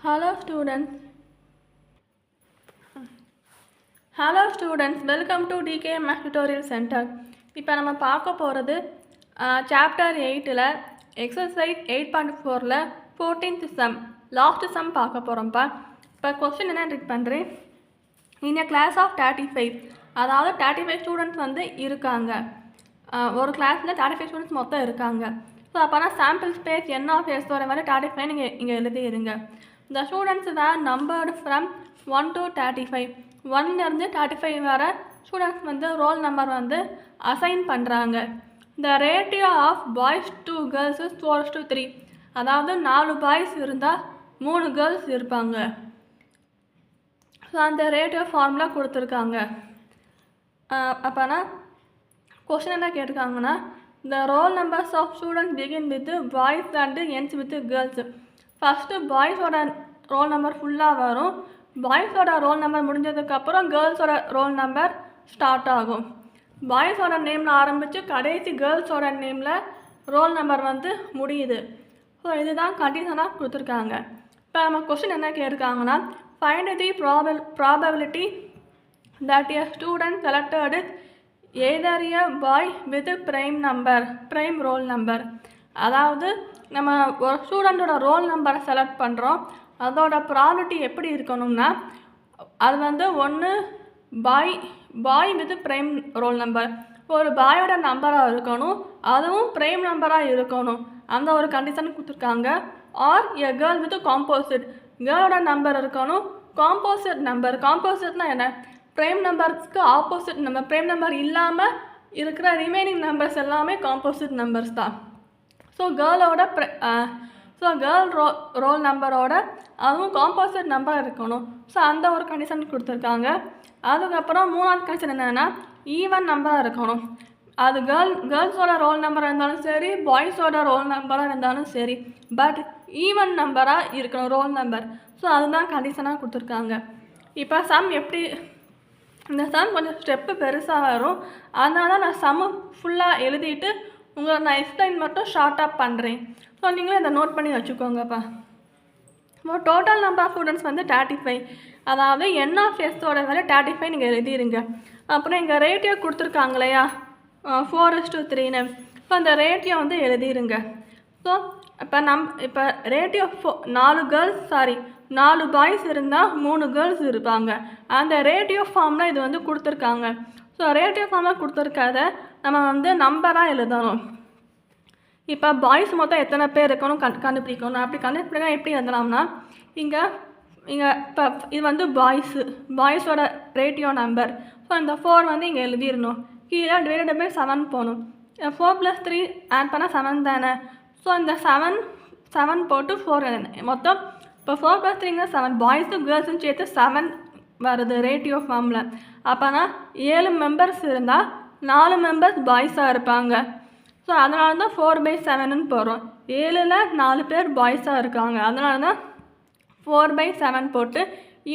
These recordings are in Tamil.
Hello students. Hello students. Welcome to DK Math Tutorial Center. இப்போ நம்ம பார்க்க போகிறது சாப்டர் 8ல் எக்ஸசைஸ் 8.4ல் 14th சம் லாஸ்ட் சம் பார்க்க போகிறோம்ப்பா. இப்போ கொஸ்டின் என்ன ரீட் பண்ணுறேன். இன் a class of 35, அதாவது 35 ஸ்டூடெண்ட்ஸ் வந்து இருக்காங்க. ஒரு கிளாஸில் 35 ஸ்டூடெண்ட்ஸ் மொத்தம் இருக்காங்க. ஸோ அப்போனா sample space n of s வர மாதிரி 35 நீங்கள் இங்கே எழுதிடுங்க. The students were numbered from 1 to 35. 1லேருந்து 35 வர ஸ்டூடெண்ட்ஸ் வந்து ரோல் நம்பர் வந்து அசைன் பண்ணுறாங்க. The ratio of boys to girls is 4:3. அதாவது 4 பாய்ஸ் இருந்தால் 3 கேர்ள்ஸ் இருப்பாங்க. ஸோ அந்த ரேட்டியோ ஃபார்முலா கொடுத்துருக்காங்க. அப்போனா கொஸ்டின் என்ன கேட்டிருக்காங்கன்னா, the roll numbers of students begin with boys and ends with girls. First பாய்ஸோட ரோல் நம்பர் ஃபுல்லாக வரும். பாய்ஸோட ரோல் நம்பர் முடிஞ்சதுக்கப்புறம் கேர்ள்ஸோட ரோல் நம்பர் ஸ்டார்ட் ஆகும். பாய்ஸோட நேமில் ஆரம்பித்து கடைசி கேர்ள்ஸோட நேமில் ரோல் நம்பர் வந்து முடியுது. ஸோ இதுதான் கண்டிஷனாக கொடுத்துருக்காங்க. இப்போ நம்ம கொஸ்டின் என்ன கேட்டிருக்காங்கன்னா, find the probability that a student selected is either a boy with prime roll number. அதாவது நம்ம ஒரு ஸ்டூடெண்ட்டோட ரோல் நம்பரை செலக்ட் பண்ணுறோம். அதோட ப்ராபபிலிட்டி எப்படி இருக்கணும்னா, அது வந்து ஒன்று boy with prime roll number, ஒரு பாயோட நம்பராக இருக்கணும், அதுவும் ப்ரைம் நம்பராக இருக்கணும். அந்த ஒரு கண்டிஷன் கொடுத்துருக்காங்க. Or a girl with composite, கேர்ளோட நம்பர் இருக்கணும், காம்போசிட்னா என்ன, ப்ரைம் நம்பர்ஸ்க்கு ஆப்போசிட் நம்பர். ப்ரைம் நம்பர் இல்லாமல் இருக்கிற ரிமைனிங் நம்பர்ஸ் எல்லாமே காம்போசிட் நம்பர்ஸ் தான். ஸோ கேர்ள் ரோல் நம்பரோட அதுவும் காம்போசிட் நம்பர் இருக்கணும். ஸோ அந்த ஒரு கண்டிஷன் கொடுத்துருக்காங்க. அதுக்கப்புறம் மூணாவது கண்டிஷன் என்னென்னா, ஈவன் நம்பராக இருக்கணும். அது கேர்ள்ஸோட ரோல் நம்பராக இருந்தாலும் சரி, பாய்ஸோட ரோல் நம்பராக இருந்தாலும் சரி, பட் ஈவன் நம்பராக இருக்கணும் ரோல் நம்பர். ஸோ அதுதான் கண்டிஷனாக கொடுத்துருக்காங்க. இப்போ சம் எப்படி, இந்த சம் கொஞ்சம் ஸ்டெப்பு பெருசாக வரும். அதனால நான் சம்மு ஃபுல்லாக எழுதிட்டு உங்களை நான் எக்ஸ்பிளைன் மட்டும் ஷார்ட்டாக பண்ணுறேன். ஸோ நீங்களும் இதை நோட் பண்ணி வச்சுக்கோங்கப்பா. இப்போ டோட்டல் நம்பர் ஆஃப் ஸ்டூடெண்ட்ஸ் வந்து 35, அதாவது n of s-ஓட வேலை 35 நீங்கள் எழுதிடுங்க. அப்புறம் இங்கே ரேட்டியோ கொடுத்துருக்காங்க இல்லையா, 4:3ன்னு. ஸோ அந்த ரேட்டியோ வந்து எழுதிடுங்க. ஸோ இப்போ ரேட்டியோ 4 பாய்ஸ் இருந்தால் 3 கேர்ள்ஸ் இருப்பாங்க. அந்த ரேட்டியோ ஃபார்மில் இது வந்து கொடுத்துருக்காங்க. ஸோ ரேட்டியோ ஃபார்மில் கொடுத்துருக்காத நம்ம வந்து நம்பராக எழுதணும். இப்போ பாய்ஸ் மொத்தம் எத்தனை பேர் இருக்கணும் கண்டுபிடிக்கணும். அப்படி கண்டுபிடிக்க எப்படி எழுதலாம்னா, இங்கே இப்போ இது வந்து பாய்ஸோட ரேட்டியோ நம்பர். ஸோ இந்த 4 வந்து இங்கே எழுதிடணும். கீழே டிவைடட் பை 7 போகணும். 4 + 3 ஆட் பண்ணால் 7 தானே. ஸோ இந்த 7 போட்டு 4 மொத்தம் இப்போ 4 + 3 7, பாய்ஸும் கேர்ள்ஸும் சேர்த்து 7 வருது ரேட்டியோ ஃபார்மில். அப்போனா 7 மெம்பர்ஸ் இருந்தால் 4 மெம்பர்ஸ் பாய்ஸாக இருப்பாங்க. ஸோ அதனால தான் 4/7ன்னு போகிறோம். 7ல் 4 பேர் பாய்ஸாக இருக்காங்க. அதனால தான் 4/7 போட்டு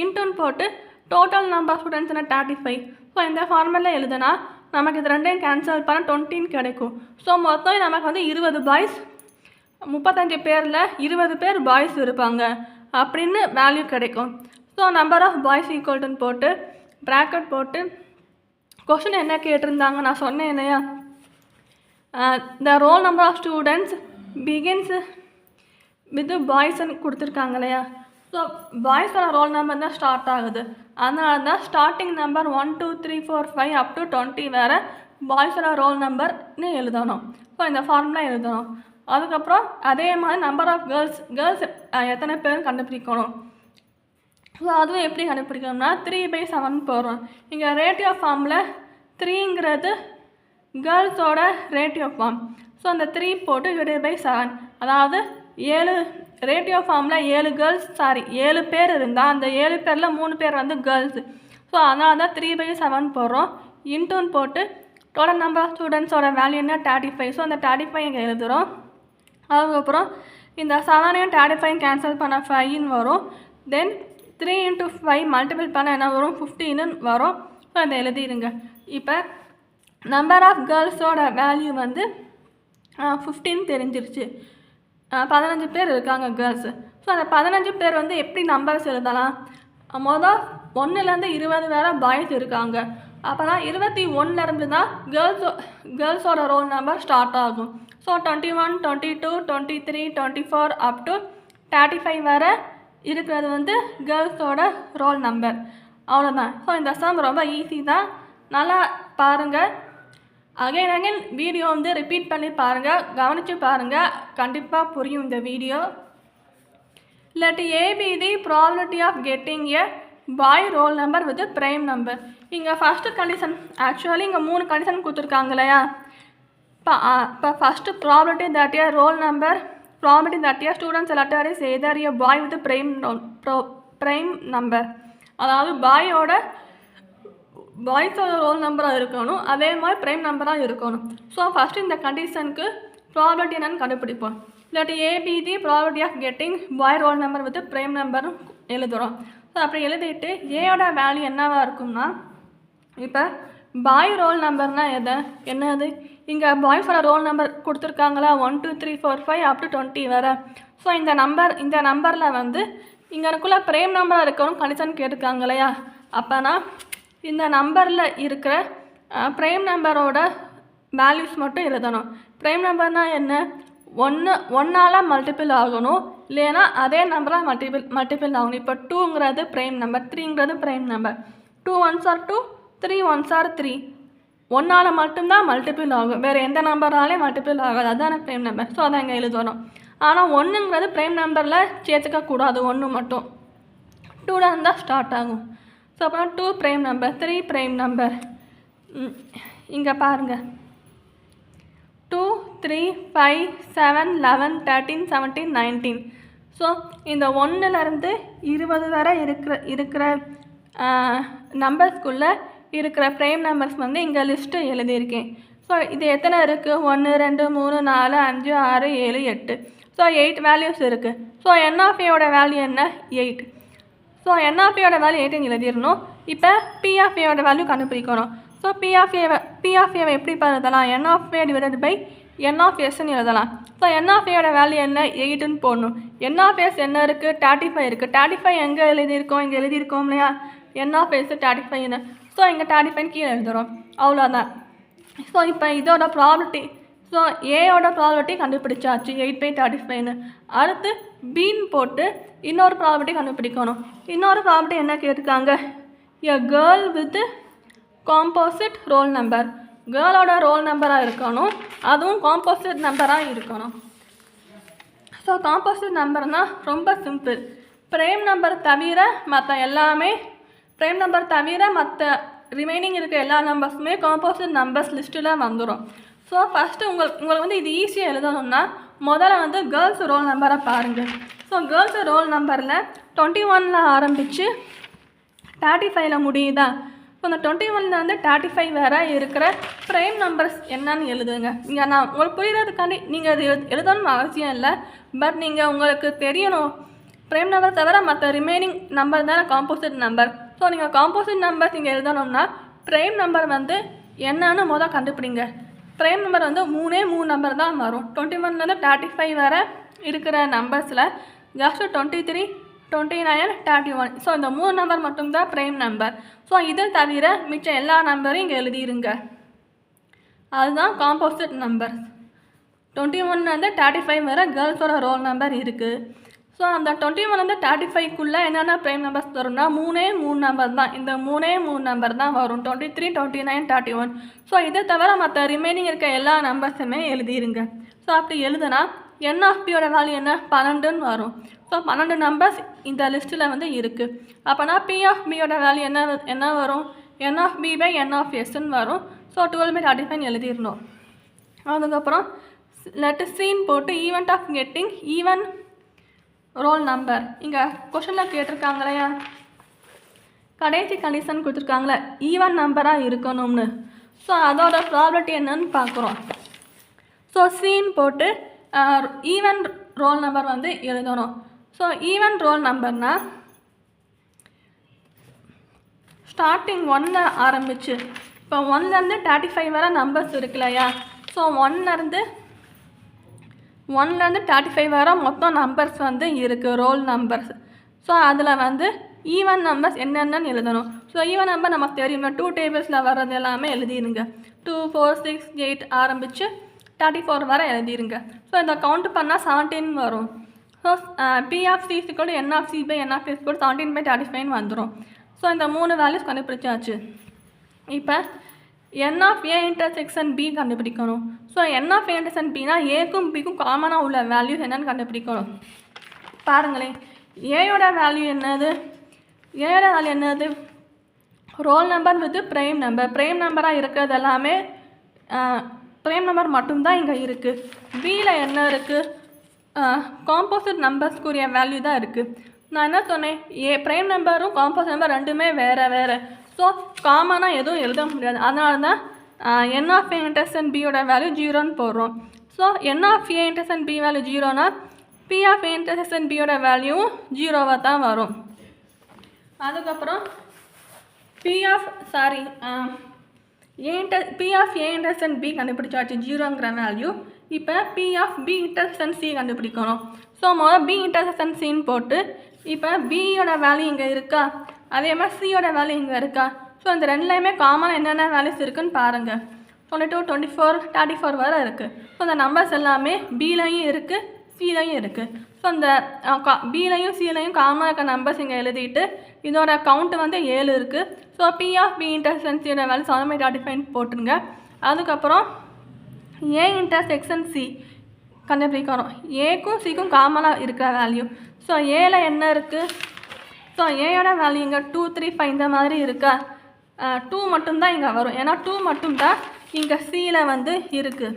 இன்டூன்னு போட்டு டோட்டல் நம்பர் ஆஃப் ஸ்டூடெண்ட்ஸ்னா 35. ஸோ இந்த ஃபார்முலா எழுதுனா நமக்கு இது ரெண்டையும் கேன்சல் பண்ண 20 கிடைக்கும். ஸோ மொத்தம் நமக்கு வந்து 20 பாய்ஸ், 35 பேரில் 20 பேர் பாய்ஸ் இருப்பாங்க அப்படின்னு வேல்யூ கிடைக்கும். ஸோ நம்பர் ஆஃப் பாய்ஸ் ஈக்குவல்ட்டுன்னு போட்டு ப்ராக்கெட் போட்டு கொஷின் என்ன கேட்டிருந்தாங்க நான் சொன்னேன் இல்லையா, the roll number of students begins with பாய்ஸ்ன்னு கொடுத்துருக்காங்க இல்லையா. ஸோ பாய்ஸோட ரோல் நம்பர் தான் ஸ்டார்ட் ஆகுது. அதனால தான் ஸ்டார்டிங் நம்பர் 1 2 3 4 5 up to 20 வேறு பாய்ஸோட ரோல் நம்பர்னு எழுதணும். ஸோ இந்த ஃபார்முலா எழுதணும். அதுக்கப்புறம் அதே மாதிரி நம்பர் ஆஃப் கேர்ள்ஸ் எத்தனை பேர் கண்டுபிடிக்கணும். ஸோ அதுவும் எப்படி கண்டுபிடிக்கணும்னா 3/7 போடுறோம். இங்கே ரேட்டியோ ஃபார்மில் 3ங்கிறது கேர்ள்ஸோட ரேட்டியோ ஃபார்ம். ஸோ அந்த 3 போட்டு /7, அதாவது 7 ரேட்டியோ ஃபார்மில் 7 பேர் இருந்தால் அந்த 7 பேரில் 3 பேர் வந்து கேர்ள்ஸு. ஸோ அதனால தான் 3/7 போடுறோம். இன்டூன்னு போட்டு டோட்டல் நம்பர் ஆஃப் ஸ்டூடெண்ட்ஸோட வேல்யூ என்ன 35. ஸோ அந்த 35 இங்கே எழுதுகிறோம். அதுக்கப்புறம் இந்த 7ஐயும் 35 கேன்சல் பண்ண 5ன்னு வரும். தென் 3 × 5 மல்டிபிள் பண்ண என்ன வரும், 15ன்னு வரும். ஸோ அதை எழுதிடுங்க. இப்போ நம்பர் ஆஃப் கேர்ள்ஸோட வேல்யூ வந்து 15 தெரிஞ்சிருச்சு. 15 பேர் இருக்காங்க கேர்ள்ஸு. ஸோ ஸோ அந்த 15 பேர் வந்து எப்படி நம்பர்ஸ் எழுதலாம்? மொதல் 1லேருந்து 20 வரை பாய்ஸ் இருக்காங்க. அப்போனா 21லேருந்து தான் கேர்ள்ஸோட ரோல் நம்பர் ஸ்டார்ட் ஆகும். ஸோ 21, 22, 23, 24 அப் டு 35 வரை இருக்கிறது வந்து கேர்ள்ஸோட ரோல் நம்பர். அவ்வளோதான். ஸோ இந்த சம் ரொம்ப ஈஸி தான். நல்லா பாருங்கள். அகைன் வீடியோ வந்து ரிப்பீட் பண்ணி பாருங்கள், கவனித்து பாருங்கள், கண்டிப்பாக புரியும் இந்த video. Let A be the probability of getting a boy roll number with a prime number. இங்கே ஃபஸ்ட்டு கண்டிஷன், ஆக்சுவலி இங்கே 3 கண்டிஷன் கொடுத்துருக்காங்க இல்லையா? இப்போ first probability that A roll number, probability that A student selector is either A boy with prime number. அதாவது பாய்ஸோட ரோல் நம்பராக இருக்கணும், அதே மாதிரி ப்ரைம் நம்பராக இருக்கணும். ஸோ ஃபஸ்ட்டு இந்த கண்டிஷனுக்கு ப்ராபபிலிட்டி என்னன்னு கண்டுபிடிப்போம். இல்லாட்டி ஏபிடி probability of getting boy roll number with prime நம்பரும் எழுதுகிறோம். ஸோ அப்படி எழுதிட்டு ஏயோட வேல்யூ என்னவாக இருக்கும்னா, இப்போ பாய் ரோல் நம்பர்னால் என்னது? இங்கே பாய்ஸோட ரோல் நம்பர் கொடுத்துருக்காங்களா, 1 2 3 4 5 அப் டு 20 வரை. ஸோ இந்த நம்பரில் வந்து இங்கே இருக்குள்ள ப்ரைம் நம்பராக இருக்கணும் கண்டிஷன் கேட்டிருக்காங்க இல்லையா? அப்போனா இந்த நம்பரில் இருக்கிற ப்ரைம் நம்பரோட வேல்யூஸ் மட்டும் எழுதணும். ப்ரைம் நம்பர்னால் என்ன? ஒன்றால் மல்டிபிள் ஆகணும், இல்லைன்னா அதே நம்பராக மல்டிபிள் ஆகணும். இப்போ 2ங்கிறது ப்ரைம் நம்பர், 3ங்கிறது prime number. 2 1s are 2, 3 1s are 3. ஒன்றால் மட்டும்தான் மல்டிபிள் ஆகும், வேறு எந்த நம்பராலே மல்டிபிள் ஆகாது. அதுதான் ப்ரைம் நம்பர். ஸோ அதை இங்கே எழுதணும். ஆனால் 1ங்கிறது ப்ரைம் நம்பரில் சேர்த்துக்கக்கூடாது, 1 மட்டும் 2ல் இருந்தால் ஸ்டார்ட் ஆகும். ஸோ அப்புறம் 2 ப்ரைம் நம்பர், 3 ப்ரைம் நம்பர். இங்கே பாருங்கள், 2 3 5 7 11 13 17 19. ஸோ இந்த 1லேருந்து 20 வரை இருக்கிற நம்பர்ஸ்குள்ளே இருக்கிற ப்ரைம் நம்பர்ஸ் வந்து இங்கே லிஸ்ட்டு எழுதியிருக்கேன். ஸோ இது எத்தனை இருக்குது? 1 2 3 4 5 6 7 8. ஸோ 8 வேல்யூஸ் இருக்குது. ஸோ என்ஆஃப்ஏயோட வேல்யூ என்ன? 8. ஸோ என்ஆஃப்ஏயோட வேல்யூ 8 எழுதிடணும். இப்போ பிஆஃப்ஏயோட வேல்யூ கண்டுபிடிக்கணும். ஸோ பிஆஃப்ஏவை எப்படி எழுதலாம்? என்ஆஃப்ஏ டிவைடட் பை என்ஆஃப்எஸ்ன்னு எழுதலாம். ஸோ என்ஆஃப்ஏயோட வேல்யூ என்ன? 8ன்னு போடணும். என்ஆஃப்எஸ் என்ன இருக்குது? 35 இருக்குது. 35 எங்கே எழுதியிருக்கோம்? இங்கே எழுதியிருக்கோம் இல்லையா? என்ஆஃப்எஸ் 35ன்னு. ஸோ இங்கே 35 கீழே எழுதுகிறோம். அவ்வளோதான். ஸோ இப்போ இதோட ப்ராபபிலிட்டி, ஸோ ஏயோட ப்ராபபிலிட்டி கண்டுபிடிச்சாச்சு 8/35ன்னு. அடுத்து பின்னு போட்டு இன்னொரு ப்ராபபிலிட்டி கண்டுபிடிக்கணும். இன்னொரு ப்ராபபிலிட்டி என்ன கேட்டிருக்காங்க? A girl with composite roll number. கேர்ளோட ரோல் நம்பராக இருக்கணும், அதுவும் காம்போசிட் நம்பராக இருக்கணும். ஸோ காம்போசிட் நம்பர்னால் ரொம்ப சிம்பிள். ப்ரைம் நம்பர் தவிர மற்ற ரிமைனிங் இருக்க எல்லா நம்பர்ஸுமே காம்போசிட் நம்பர்ஸ் லிஸ்ட்டில் வந்துடும். ஸோ ஃபஸ்ட்டு உங்களுக்கு வந்து இது ஈஸியாக எழுதணும்னா முதல்ல வந்து கேர்ள்ஸ் ரோல் நம்பரை பாருங்கள். ஸோ கேர்ள்ஸ் ரோல் நம்பரில் 21ல் ஆரம்பித்து 35ல் முடியுதா? ஸோ அந்த 21லேருந்து 35 வரை இருக்கிற ப்ரைம் நம்பர்ஸ் என்னன்னு எழுதுங்க. இங்கே நான் உங்களுக்கு புரிகிறதுக்காண்டி நீங்கள் அது எழுதணும்னு அவசியம் இல்லை, பட் நீங்கள் உங்களுக்கு தெரியணும். ப்ரைம் நம்பர் தவிர மற்ற ரிமைனிங் நம்பர் தானே காம்போசிட் நம்பர். ஸோ நீங்கள் காம்போசிட் நம்பர்ஸ் இங்கே எழுதணும்னா ப்ரைம் நம்பர் வந்து என்னன்னு கண்டுபிடிங்க. ப்ரைம் நம்பர் வந்து 3 நம்பர் தான் வரும். 21லேருந்து 35 வரை இருக்கிற நம்பர்ஸில் ஜஸ்ட் 23 29 31. ஸோ இந்த 3 நம்பர் மட்டும்தான் ப்ரைம் நம்பர். ஸோ இதை தவிர மிச்சம் எல்லா நம்பரையும் இங்கே எழுதிருங்க. அதுதான் காம்போசிட் நம்பர். 21லேருந்து 35 வரை கேர்ள்ஸோட ரோல் நம்பர் இருக்குது. ஸோ அந்த 21லேருந்து 35க்குள்ளே என்னென்ன ப்ரைம் நம்பர்ஸ் வரும்னா 3 நம்பர் தான். இந்த 3 நம்பர் தான் வரும், 23 29 31. ஸோ இதை தவிர மற்ற ரிமைனிங் இருக்க எல்லா நம்பர்ஸுமே எழுதிருங்க. ஸோ அப்படி எழுதுனா என்ஆஃபியோட வேல்யூ என்ன? 12ன்னு வரும். ஸோ 12 நம்பர்ஸ் இந்த லிஸ்ட்டில் வந்து இருக்குது. அப்போனா பிஆஃபியோட வேல்யூ என்ன வரும்? என்ஆஃபி பை என்ஆஃப்எஸ்ன்னு வரும். ஸோ 12/35 எழுதிடணும். அதுக்கப்புறம் லெட் சீன் போட்டு event of getting even roll number. இங்கே கொஷனில் கேட்டிருக்காங்க இல்லையா, கடைசி கண்டிஷன் கொடுத்துருக்காங்களே ஈவன் நம்பராக இருக்கணும்னு. ஸோ அதோட ப்ராபபிலிட்டி என்னன்னு பார்க்குறோம். ஸோ சீன் போட்டு ஈவன் ரோல் நம்பர் வந்து எழுதணும். ஸோ ஈவன் ரோல் நம்பர்னால் ஸ்டார்டிங் 1ல் ஆரம்பிச்சு இப்போ 1லேருந்து 35 வரை நம்பர்ஸ் இருக்கு இல்லையா? ஸோ 1லேருந்து 1லேருந்து 35 வர மொத்தம் நம்பர்ஸ் வந்து இருக்குது, ரோல் நம்பர்ஸ். ஸோ அதில் வந்து ஈவன் நம்பர்ஸ் என்னென்னு எழுதணும். ஸோ ஈவன் நம்பர் நமக்கு தெரியுமா, 2 டேபிள்ஸில் வர்றது எல்லாமே எழுதிருங்க. 2, 4, 6, 8 ஆரம்பித்து 34 வரை எழுதிருங்க. ஸோ இதை கவுண்ட் பண்ணால் 17 வரும். So P of C is equal to N of C by N of S equal to 17/35 வந்துடும். ஸோ இந்த 3 வேல்யூஸ் கண்டுபிடிச்சாச்சு. இப்போ N of A intersection B கண்டுபிடிக்கணும். So N of A intersection Bனா ஏக்கும் பிக்கும் காமனாக உள்ள வேல்யூஸ் என்னன்னு கண்டுபிடிக்கணும். பாருங்களேன், ஏயோட வேல்யூ என்னது, ஏயோட வேல்யூ என்னது, role number with prime number. Prime நம்பராக இருக்கிறது எல்லாமே ப்ரைம் நம்பர் மட்டும்தான் இங்கே இருக்குது. பியில் என்ன இருக்குது, காம்போசிட் நம்பர்ஸ்க்குரிய வேல்யூ தான் இருக்குது. நான் என்ன சொன்னேன், ப்ரைம் நம்பரும் காம்போசிட் நம்பர் ரெண்டுமே வேறு வேறு. ஸோ காமனாக எதுவும் எழுத முடியாது. அதனால தான் N of A intersection Bயோட வேல்யூ 0ன்னு போடுறோம். So N of A intersection B value 0னா P of A intersection Bயோட வேல்யூவும் 0வாக தான் வரும். அதுக்கப்புறம் P of A intersection B கண்டுபிடிச்சாச்சு 0ங்கிற வேல்யூ. இப்போ P of B intersection C கண்டுபிடிக்கணும். ஸோ முதல்ல B intersection Cன்னு போட்டு இப்போ Bயோட வேல்யூ இங்கே இருக்கா, அதே மாதிரி Cயோட வேல்யூ இங்கே இருக்கா. ஸோ இந்த ரெண்டுலேயுமே காமனாக என்னென்ன வேல்யூஸ் இருக்குதுன்னு பாருங்கள். 22, 24, 34 வரை இருக்குது. ஸோ இந்த நம்பர்ஸ் எல்லாமே Bலையும் இருக்குது, Cலையும் இருக்குது. ஸோ இந்த Bலையும் Cலையும் காமனாக இருக்க நம்பர்ஸ் இங்கே எழுதிட்டு இதோட கவுண்ட் வந்து 7 இருக்குது. So P of B intersection Cயோட வேல்யூ 7/35 போட்டுருங்க. அதுக்கப்புறம் A intersection C கண்டுபிடிக்கணும். ஏக்கும் சிக்கும் காமனாக இருக்கிற வேல்யூ. ஸோ ஏல என்ன இருக்குது, ஸோ ஏயோட வேல்யூ இங்கே 2, 3, 5 இந்த மாதிரி இருக்கா. 2 மட்டும்தான் இங்கே வரும், ஏன்னா 2 மட்டும்தான் இங்கே சியில் வந்து இருக்குது.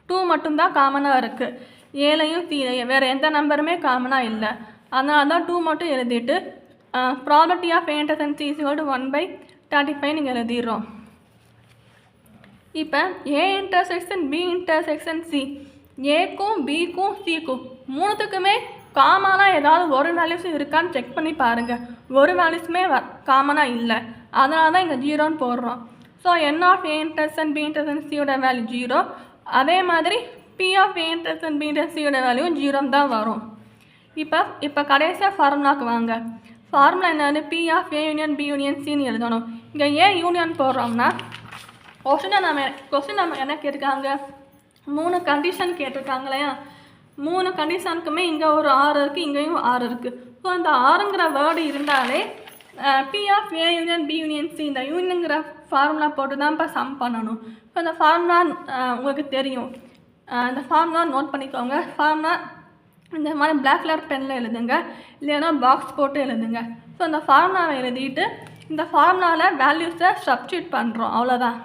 2 மட்டும்தான் காமனாக இருக்குது, ஏலையும் சிலையும் வேறு எந்த நம்பருமே காமனாக இல்லை. அதனால தான் 2 மட்டும் எழுதிட்டு property of A intersection C is equal to 1/35 நீங்கள் எழுதிடுறோம். இப்போ A intersection B intersection C, ஏக்கும் பிக்கும் சிக்கும் மூணுத்துக்குமே காமனாக ஏதாவது ஒரு வேல்யூஸும் இருக்கான்னு செக் பண்ணி பாருங்கள். ஒரு வேல்யூஸுமே காமனாக இல்லை, அதனால தான் இங்கே 0ன்னு போடுறோம். So N of A intersection B intersection Cயோட வேல்யூ 0, அதே மாதிரி P of A intersection B intersection Cயோட வேல்யூ 0 தான் வரும். இப்போ கடைசியாக ஃபார்முலாவுக்கு வாங்க. ஃபார்முலா என்னது, P of A union B union Cன்னு எழுதணும். இங்கே A யூனியன் போடுறோம்னா கொஸ்டின் நம்ம என்ன கேட்டிருக்காங்க, 3 கண்டிஷன் கேட்டிருக்காங்க இல்லையா. 3 கண்டிஷனுக்குமே இங்கே ஒரு 6 இருக்குது, இங்கேயும் 6 இருக்குது. ஸோ அந்த 6ங்கிற வேர்டு இருந்தாலே P of A union B union C இந்த யூனியனுங்கிற ஃபார்முலா போட்டு தான் இப்போ சம் பண்ணணும். ஸோ அந்த ஃபார்முலா உங்களுக்கு தெரியும், இந்த ஃபார்முலா நோட் பண்ணிக்கோங்க. ஃபார்முலா இந்த மாதிரி பிளாக் கலர் பெனில் எழுதுங்க, இல்லைன்னா பாக்ஸ் போட்டு எழுதுங்க. ஸோ அந்த ஃபார்முலாவை எழுதிட்டு இந்த ஃபார்முலாவில் வேல்யூஸை சப்ஸ்டியூட் பண்ணுறோம், அவ்வளோதான்.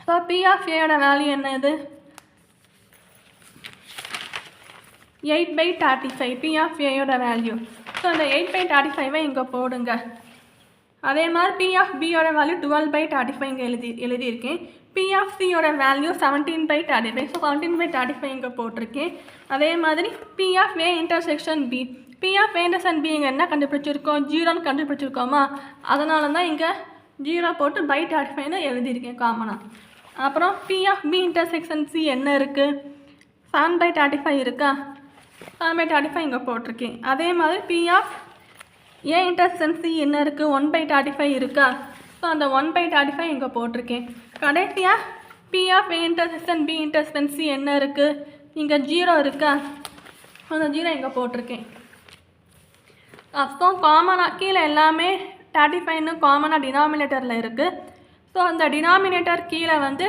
ஸோ P of Aயோட வேல்யூ என்னது, 8/35 P of Aயோட வேல்யூ. ஸோ இந்த 8/35 இங்கே போடுங்க. அதே மாதிரி P of Bயோட வேல்யூ 12/35 இங்கே எழுதியிருக்கேன். P of Cயோட வேல்யூ 17/35. ஸோ 17/35 இங்கே போட்டிருக்கேன். அதே மாதிரி P of A intersection B, P of A intersection B இங்கே என்ன கண்டுபிடிச்சிருக்கோம், 0ன்னு கண்டுபிடிச்சிருக்கோமா, அதனால தான் இங்கே 0 போட்டு /35ன்னு எழுதியிருக்கேன் காமனாக. அப்புறம் P of B intersection C என்ன இருக்குது, 7/35 இருக்கா, 7/35 இங்கே போட்டிருக்கேன். அதே மாதிரி P of A intersection C என்ன இருக்குது, 1/35 இருக்கா. ஸோ அந்த 1/35 இங்கே போட்டிருக்கேன். கடைசியாக P of A intersection B intersection C என்ன இருக்குது, இங்கே 0 இருக்கா, அந்த 0 இங்கே போட்டிருக்கேன். அப்போ காமனாக கீழே எல்லாமே 35ன்னு காமனாக டினாமினேட்டரில் இருக்குது. ஸோ அந்த டினாமினேட்டர் கீழே வந்து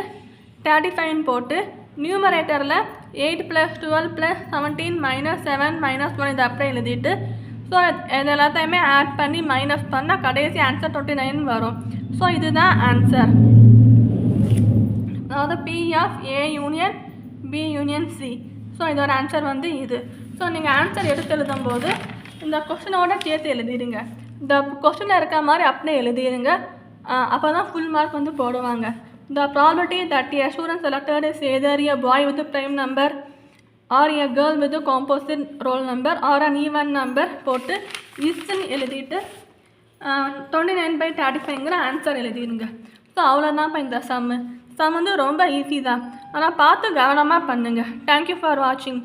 35ன்னு போட்டு நியூமரேட்டரில் 8 + 12 + 17 - 7 - 1 இதை அப்படியே எழுதிட்டு ஸோ இது எல்லாத்தையுமே ஆட் பண்ணி மைனஸ் பண்ணால் கடைசி ஆன்சர் 29 வரும். ஸோ இதுதான் ஆன்சர். அதாவது P of A union B union C. So இதோட ஆன்சர் வந்து இது. ஸோ நீங்கள் ஆன்சர் எடுத்து எழுதும்போது இந்த கொஸ்டினோட சேர்த்து எழுதிடுங்க. இந்த கொஸ்டினில் இருக்க மாதிரி அப்படியே எழுதிடுங்க, அப்போ தான் ஃபுல் மார்க் வந்து போடுவாங்க. The probability that a student selected is either a boy with a prime number or a girl with a composite roll number or an even number போட்டு இஸ்ன்னு எழுதிட்டு 29/35ங்கிற ஆன்சர் எழுதிடுங்க. ஸோ அவ்வளோதான்ப்பா இந்த சம்மு. சம் வந்து ரொம்ப ஈஸி தான், ஆனால் பார்த்து கவனமாக பண்ணுங்கள். தேங்க்யூ ஃபார் வாட்சிங்.